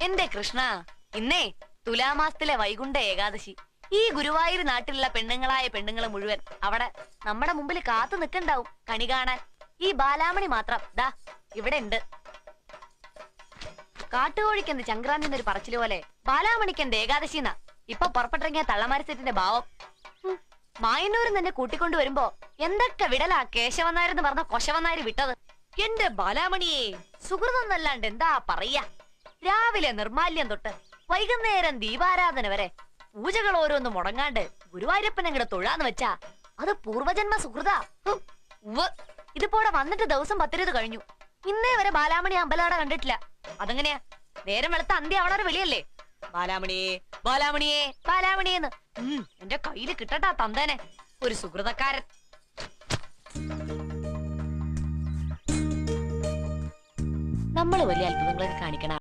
എന്റെ കൃഷ്ണ, ഇന്നേ തുലാമാസത്തിലെ വൈകുണ്ഠ ഏകാദശി. ഈ ഗുരുവായൂർ നാട്ടിലുള്ള പെണ്ണുങ്ങളായ പെണ്ണുങ്ങൾ മുഴുവൻ അവിടെ നമ്മുടെ മുമ്പിൽ കാത്തു നിൽക്കണ്ടാവും കണി കാണാൻ. ഈ ബാലാമണി മാത്രം ദാ ഇവിടെ ഉണ്ട്. കാട്ടുകോഴിക്കെന്ത് ചങ്ക്രാന്തി എന്നൊരു പറച്ചില് പോലെ ബാലാമണിക്കെന്ത് ഏകാദശിന്നാ ഇപ്പൊ പുറപ്പെട്ടിറങ്ങിയ തള്ളമാരസെറ്റിന്റെ ഭാവം. മായന്നൂരിൽ തന്നെ കൂട്ടിക്കൊണ്ടു വരുമ്പോ എന്തൊക്കെ വിടലാ കേശവനാരെന്ന് പറഞ്ഞ കൊശവനാര് വിട്ടത്. എന്റെ ബാലാമണിയെ സുഹൃതം എന്നല്ലാണ്ട് എന്താ പറയാ. രാവിലെ നിർമാല്യം തൊട്ട് വൈകുന്നേരം ദീപാരാധന വരെ പൂജകൾ ഓരോന്നും മുടങ്ങാണ്ട് ഗുരുവായൂരപ്പൻ അങ്ങടെ തൊഴാന്ന് വെച്ചാ അത് പൂർവജന്മ സുഹൃതാ. ഇതിപ്പോടെ വന്നിട്ട് ദിവസം 10 കഴിഞ്ഞു. ഇന്നേ വരെ ബാലാമണി അമ്പലാട കണ്ടിട്ടില്ല. അതെങ്ങനെയാ? നേരം വെളുത്ത അന്ത്യ അവളൊരു വിളിയല്ലേ, ബാലാമണിയെ ബാലാമണിയെ ബാലാമണിയെന്ന്. എന്റെ കയ്യില് കിട്ടട്ടാ തന്തേനെ, ഒരു സുഹൃതക്കാരൻ. നമ്മള് വലിയ അത്ഭുതങ്ങളൊക്കെ കാണിക്കണ